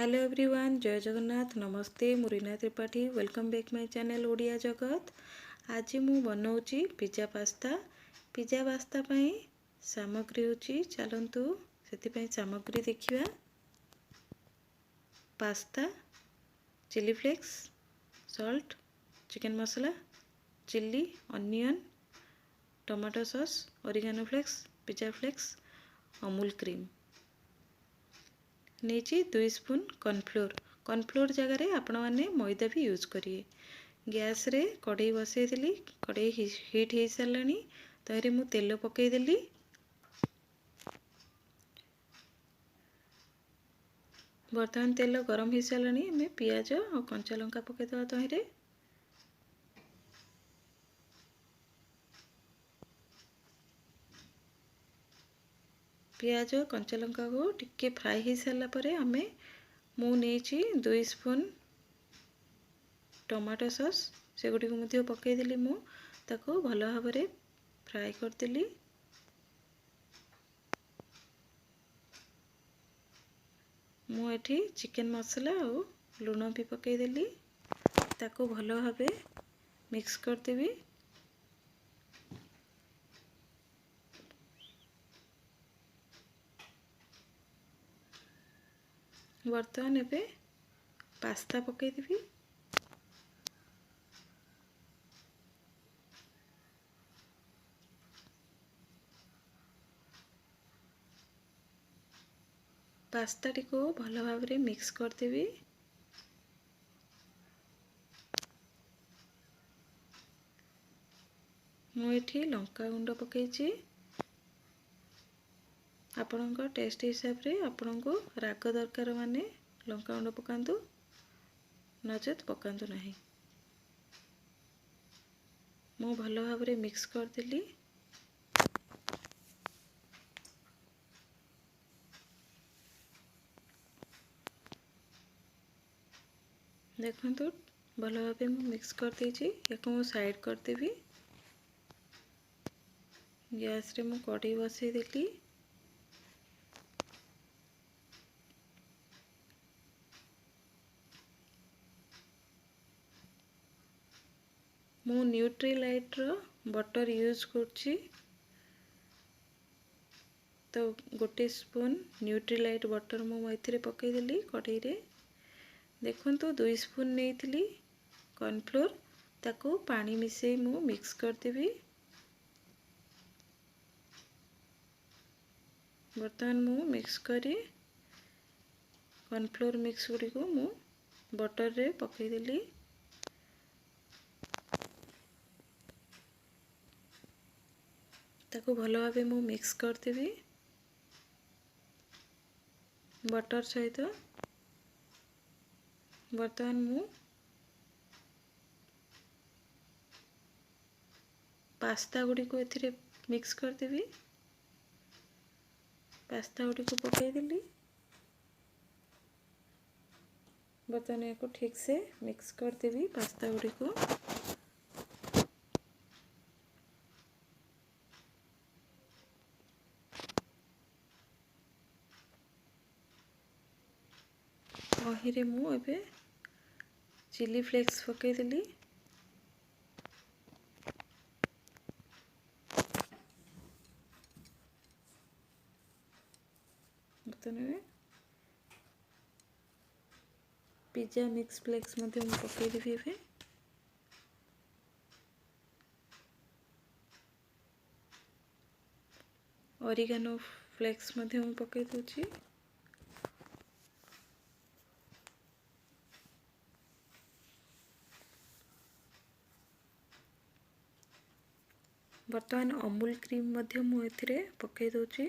Hello everyone, जय जगन्नाथ, नमस्ते। मु Reena Tripathi, welcome back my channel Odia Jagat. आज मु बनाऊँची पिज्जा पास्ता। पिज्जा पास्ता पई सामग्री होची, चलंतु सेति पई सामग्री देखिबा। Pasta, chilli flakes, salt, chicken masala, chilli, onion, tomato sauce, oregano flakes, pizza flakes, Amul cream. नहीं 2 स्पून कॉर्नफ्लोर जगह आपण मैंने मैदा भी यूज करिए। गैस रे कढ़ई बसई, कढ़ई हीट हो सारे, तहरे मु तेल पकईदेली। बर्तमान तेल गरम हो सारे, आम पियाज और कंचा लंका पकईदे। तहरे पियाज कंचा लंका को टिके फ्राई हो सारापर आम मुझे 2 स्पून टमाटो सॉस से गुड़ी पकईदेली। मुझे भल भाव फ्राए करदेली। मुझे चिकन मसाला और लुण भी पकईदेली। ताको भल भाव मिक्स करदेवी। बर्तमान एबे पास्ता पकईदेवी। पास्ता टी को भल भाव मिक्स करदेवी। मुझे लंका गुंड पकईची। आपणकर टेस्ट हिसाब रे आपण को राग दरकार माने लंका गुंड पकांतु, नचेत पकांतु नहीं। मु भल भाव मिक्स करदेली। देखंतु भल भाव मिक्स कर देछि। याको मु साइड करदेवी। गैस रे मु कढ़ई बसई देली। मु न्यूट्रीलाइट रो बटर यूज करछि। तो 1 स्पून न्यूट्रीलाइट बटर मु एथिरे पकईदेली कढ़ई रे। देखंतु 2 स्पून नहीं कॉर्नफ्लोर, ताको पानी मिसई मु मिक्स करदेवी। बर्तमान मु मिक्स करी कॉर्नफ्लोर मिक्स गुड़ी को मु बटर रे पकईदेली। ताको भल भाव मु मिक्स करदेवी बटर सहित। बर्तमान मु पास्ता गुड़ी को एथिरे मिक्स करदेवी। पास्ता गुड़ी को पकईदेली। बर्तमान या ठीक से मिक्स करदेवी पास्ता गुड़ी को। वही मु एबे चिली फ्लेक्स पकईदेली। बर्तमान पिज्जा मिक्स फ्लेक्स पकईदेवी। एबे ओरिगानो फ्लेक्स पकई दूची। बर्तमान अमूल क्रीम मु एथिरे पकई दूची।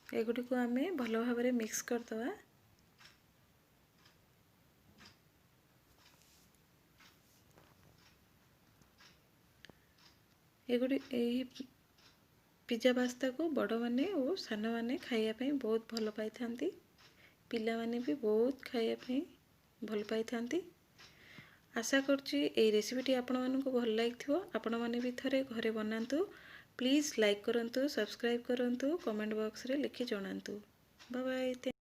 एगुड़ी को आम भल भाव मिक्स करदवा। एगुड़ी पिज्जा पास्ता को बड़ माने और सान माने खाइया बहुत भल पाई थांती। पिलामाने भी बहुत खाइबा ପାଇଁ भल पाइथांती। आशा करछि एई रेसिपीटी आपण मानकु भल लागिथिबो। आपण माने भी थरे घरे बनांतु। प्लीज लाइक करंतु, सब्सक्राइब करंतु, कमेंट बॉक्स रे लिखि जणांतु। Bye bye.